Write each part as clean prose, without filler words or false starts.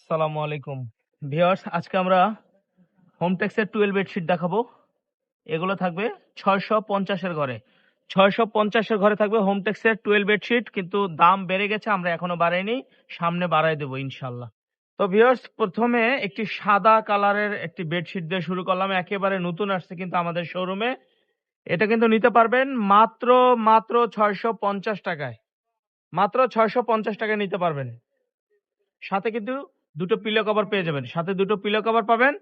আসসালামু আলাইকুম ভিউয়ার্স, আজকে আমরা হোমটেক্সের 12 বেডশিট দেখাবো। এগুলো থাকবে 650 এর ঘরে। 650 এর ঘরে থাকবে হোমটেক্সের 12 বেডশিট, কিন্তু দাম বেড়ে গেছে, আমরা এখনো বাড়াইনি, সামনে বাড়াই দেবো ইনশাল্লাহ। তো ভিউয়ার্স, প্রথমে একটি সাদা কালারের একটি বেডশিট দিয়ে শুরু করলাম, একেবারে নতুন আসছে কিন্তু আমাদের শোরুমে। এটা কিন্তু নিতে পারবেন মাত্র মাত্র 650 টাকায়। মাত্র 650 টাকায় নিতে পারবেন। সাথে কিন্তু দুটো পিলো কভার পেয়ে যাবেন, সাথে দুটো পিলো কভার পাবেন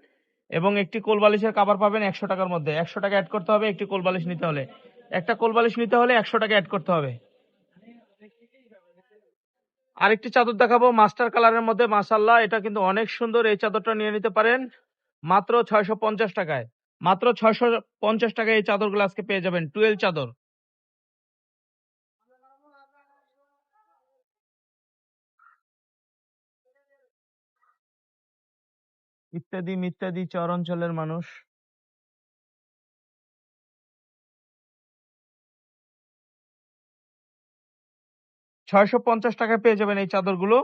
এবং একটি কোল বালিশের কভার পাবেন 100 টাকার মধ্যে। 100 টাকা অ্যাড করতে হবে একটি কোল বালিশ নিতে হলে। একটা কোল বালিশ নিতে হলে 100 টাকা অ্যাড করতে হবে। আরেকটি চাদর দেখাবো মাস্টার কালারের মধ্যে, মাশাআল্লাহ, এটা কিন্তু অনেক সুন্দর। এই চাদরটা নিয়ে নিতে পারেন মাত্র 650 টাকায়। মাত্র 650 টাকায় এই চাদরগুলো আজকে পেয়ে যাবেন, 12 চাদর। ইত্যাদি ইত্যাদি চর অঞ্চলের মানুষ। 650 টাকায় পেয়ে যাবেন এই চাদরগুলো।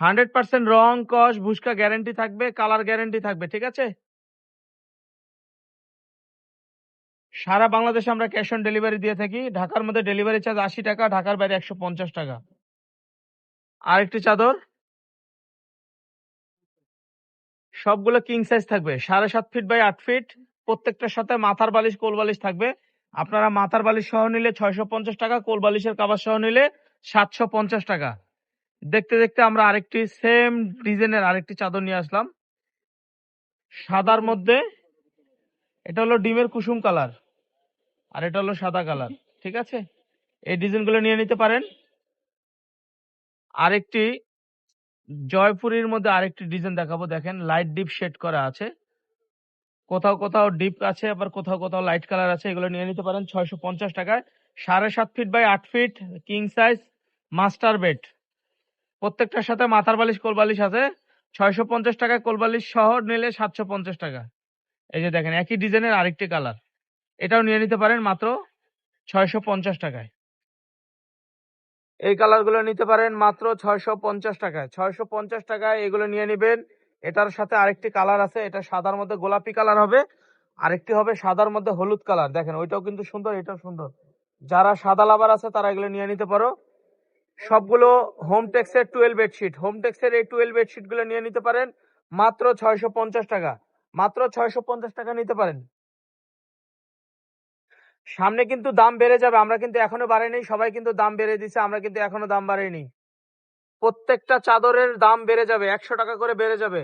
100% রং কস ভুসকা গ্যারান্টি থাকবে, কালার গ্যারান্টি থাকবে, ঠিক আছে। সারা বাংলাদেশে আমরা ক্যাশ অন ডেলিভারি দিয়ে থাকি। ঢাকার মধ্যে ডেলিভারি চার্জ 80 টাকা, ঢাকার বাইরে 150 টাকা। আরেকটি চাদর, সবগুলো কিং সাইজ থাকবে, 7.5 ফিট বাই 8 ফিট। প্রত্যেকটার সাথে মাথার বালিশ কোল বালিশ থাকবে। আপনারা মাথার বালিশ সহ নিলে 650 টাকা, কোল বালিশের কাভার সহ নিলে 750 টাকা। দেখতে দেখতে আমরা আরেকটি সেম ডিজাইনের আরেকটি চাদর নিয়ে আসলাম সাদার মধ্যে। এটা হলো ডিমের কুসুম কালার আর এটা হলো সাদা কালার, ঠিক আছে। এই ডিজাইনগুলো নিয়ে নিতে পারেন। আরেকটি জয়পুরীর মধ্যে আরেকটি ডিজাইন দেখাবো, দেখেন লাইট ডিপ শেড করা আছে, কোথাও কোথাও ডিপ আছে, আবার কোথাও কোথাও লাইট কালার আছে। এগুলো নিয়ে নিতে পারেন 650 টাকায়। 7.5 feet by 8 feet king size master bed. প্রত্যেকটার সাথে মাথার বালিশ কোল বালিশ আছে। 650 টাকায় কোল বালিশ সহ নিলে 750 টাকা। এই যে দেখেন একই ডিজাইনের আরেকটি কালার, এটাও নিয়ে নিতে পারেন মাত্র 650 টাকায়। এই কালারগুলো নিতে পারেন মাত্র 650 টাকায়। 650 টাকায় এগুলো নিয়ে নিবেন। এটার সাথে আরেকটি কালার আছে, এটা সাদার মধ্যে গোলাপি কালার হবে, আরেকটি হবে সাদার মধ্যে হলুদ কালার। দেখেন ওইটাও কিন্তু সুন্দর, এটাও সুন্দর। যারা সাদা লাভার আছে তারা এগুলো নিয়ে নিতে পারো। সবগুলো হোমটেক্সের 12 বেডশিট। হোমটেক্সের এই 12 বেডশিট গুলো নিয়ে নিতে পারেন মাত্র 650 টাকা। মাত্র 650 টাকা নিতে পারেন। সামনে কিন্তু দাম বেড়ে যাবে, আমরা কিন্তু এখনো বাড়াইনি। সবাই কিন্তু দাম বেড়ে দিছে, আমরা কিন্তু এখনো দাম বাড়াইনি। প্রত্যেকটা চাদরের দাম বেড়ে যাবে, 100 টাকা করে বেড়ে যাবে।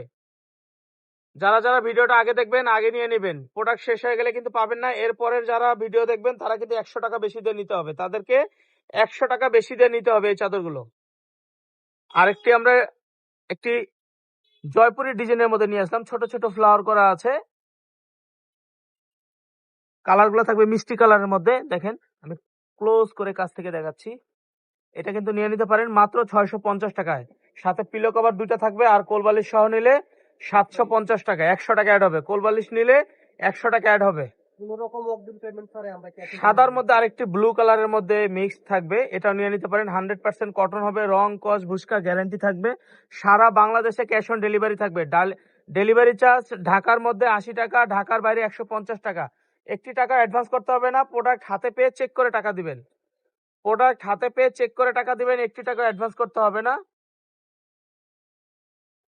যারা যারা ভিডিওটা আগে দেখবেন আগে নিয়ে নেবেন, প্রোডাক্ট শেষ হয়ে গেলে কিন্তু পাবেন না। এরপরের যারা ভিডিও দেখবেন তারা কিন্তু 100 টাকা বেশি দিয়ে নিতে হবে, তাদেরকে 100 টাকা বেশি দিয়ে নিতে হবে এই চাদরগুলো। আরেকটি আমরা একটি জয়পুরি ডিজাইনের মধ্যে নিয়ে আসলাম, ছোট ছোট ফ্লাওয়ার করা আছে। কালারগুলো থাকবে মিষ্টি কালারের মধ্যে। দেখেন আমি ক্লোজ করে কাছ থেকে দেখাচ্ছি। এটা কিন্তু নিয়ে নিতে পারেন মাত্র 650 টাকায়। সাথে পিলো কভার দুইটা থাকবে, আর কোলবালিশ সহ নিলে 750 টাকা। 100 টাকা অ্যাড হবে, কোলবালিশ নিলে 100 টাকা অ্যাড হবে। সাদার মধ্যে আরেকটি ব্লু কালারের মধ্যে মিক্স থাকবে, এটা নিয়ে নিতে পারেন। 100% কটন হবে, রং কস ভুসকা গ্যারান্টি থাকবে। সারা বাংলাদেশে ক্যাশ অন ডেলিভারি থাকবে। ডেলিভারি চার্জ ঢাকার মধ্যে 80 টাকা, ঢাকার বাইরে 150 টাকা। একটি টাকা অ্যাডভান্স করতে হবে না, প্রোডাক্ট হাতে পেয়ে চেক করে টাকা দিবেন। প্রোডাক্ট হাতে পেয়ে চেক করে টাকা দিবেন, একটি টাকা অ্যাডভান্স করতে হবে না।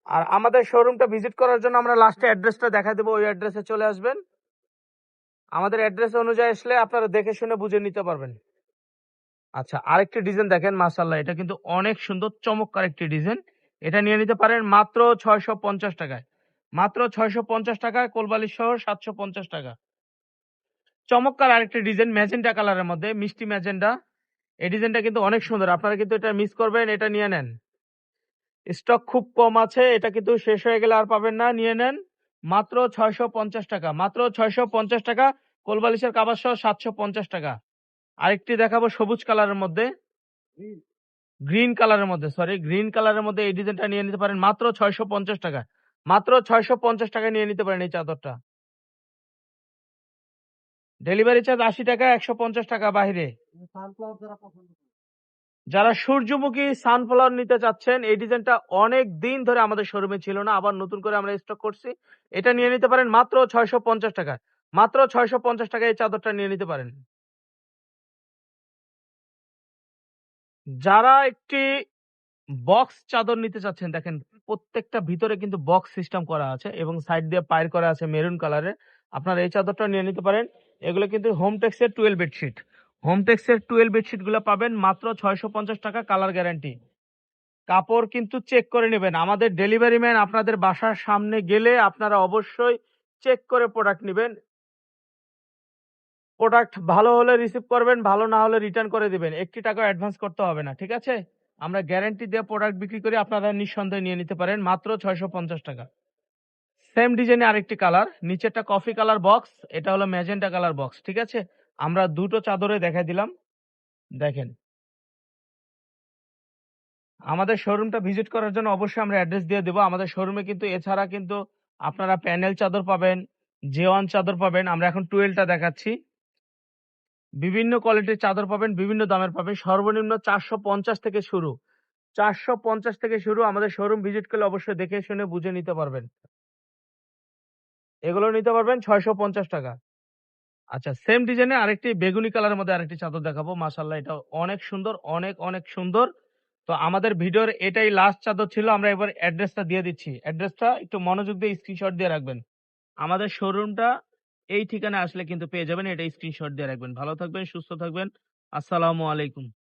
আর আমাদের শোরুমটা ভিজিট করার জন্য আমরা লাস্টে অ্যাড্রেসটা দেখা দেবো, ওই অ্যাড্রেসে চলে আসবেন। আমাদের অ্যাড্রেস অনুযায়ী আসলে আপনারা দেখে শুনে বুঝে নিতে পারবেন। আচ্ছা, আরেকটি ডিজাইন দেখেন, মাশাআল্লাহ, এটা কিন্তু অনেক সুন্দর চমৎকার একটি ডিজাইন। এটা নিয়ে নিতে পারেন মাত্র 650 টাকায়। মাত্র 650 টাকায় কোলবালিশ সহ 750 টাকা। চমৎকার আরেকটি ডিজাইন ম্যাজেন্টা কালারের মধ্যে, মিষ্টি ম্যাজেন্টা। এই ডিজাইনটা কিন্তু অনেক সুন্দর, আপনারা কিন্তু এটা মিস করবেন, এটা নিয়ে নেন। স্টক খুব কম আছে, এটা কিন্তু শেষ হয়ে গেলে আর পাবেন না, নিয়ে নেন। মাত্র 650 টাকা। মাত্র 650 টাকা, কোলবালিশের কাভার সহ 750 টাকা। আরেকটি দেখাবো সবুজ কালারের মধ্যে, গ্রিন কালারের মধ্যে, সরি গ্রিন কালারের মধ্যে। এই ডিজাইনটা নিয়ে নিতে পারেন মাত্র 650 টাকা। মাত্র 650 টাকা নিয়ে নিতে পারেন এই চাদরটা। ডেলিভারি চার্জ 80 টাকা, 150 টাকা বাহিরে। যারা সূর্যমুখী সানফ্লাওয়ার নিতে চাচ্ছেন, এই ডিজাইনটা অনেক দিন ধরে আমাদের শোরুমে ছিল না। আবার নতুন করে আমরা স্টক করছি। এটা নিয়ে নিতে পারেন মাত্র ৳৬৫০ মাত্র ৳৬৫০ এই চাদরটা নিয়ে নিতে পারেন। যারা একটি বক্স চাদর নিতে চাচ্ছেন, দেখেন প্রত্যেকটা ভিতরে কিন্তু বক্স সিস্টেম করা আছে এবং সাইড দিয়ে পাইর করা আছে মেরুন কালারের। আপনারা এই চাদরটা নিয়ে নিতে পারেন। এগুলো কিন্তু হোমটেক্স এর 12 বেডশিট। হোমটেক্স এর 12 বেডশিট গুলো পাবেন মাত্র ৳৬৫০ কালার গ্যারান্টি। কাপড় কিন্তু চেক করে নেবেন। আমাদের ডেলিভারি ম্যান আপনাদের বাসার সামনে গেলে আপনারা অবশ্যই চেক করে প্রোডাক্ট নিবেন। প্রোডাক্ট ভালো হলে রিসিভ করবেন, ভালো না হলে রিটার্ন করে দিবেন। একটি টাকাও অ্যাডভান্স করতে হবে না। ঠিক আছে? আমরা গ্যারান্টি দিয়ে প্রোডাক্ট বিক্রি করি। আপনারা নিঃসন্দেহে নিয়ে নিতে পারেন মাত্র ৳৬৫০। সেম ডিজাইনে আরেকটি কালার, নিচেরটা কফি কালার বক্স, এটা হলো ম্যাজেন্টা কালার বক্স। ঠিক আছে? আমরা দুটো চাদরে দেখাই দিলাম। দেখেন। আমাদের শোরুমটা ভিজিট করার জন্য অবশ্যই আমরা অ্যাড্রেস দিয়ে দেব। আমাদের শোরুমে কিন্তু এছাড়া কিন্তু আপনারা প্যানেল চাদর পাবেন, জেওয়ান চাদর পাবেন। আমরা এখন 12 টা দেখাচ্ছি। বিভিন্ন কোয়ালিটির চাদর পাবেন, বিভিন্ন দামের পাবেন। সর্বনিম্ন ৪৫০ থেকে শুরু। ৪৫০ থেকে শুরু। আমাদের শোরুম ভিজিট করলে অবশ্যই দেখে শুনে বুঝে নিতে পারবেন। এগুলো নিতে পারবেন ৳৬৫০। আচ্ছা, সেম ডিজাইনে আরেকটি বেগুনি কালারের মধ্যে আরেকটি চাদর দেখাবো। মাশাআল্লাহ, এটা অনেক সুন্দর, অনেক সুন্দর। তো আমাদের ভিডিওর এটাই লাস্ট চাদর ছিল। আমরা এবার অ্যাড্রেসটা দিয়ে দিচ্ছি। অ্যাড্রেসটা একটু মনোযোগ দিয়ে স্ক্রিনশট দিয়ে রাখবেন। আমাদের শোরুমটা এই ঠিকানায় আসলে কিন্তু পেয়ে যাবেন। এটা স্ক্রিনশট দিয়ে রাখবেন। ভালো থাকবেন, সুস্থ থাকবেন। আসসালামু আলাইকুম।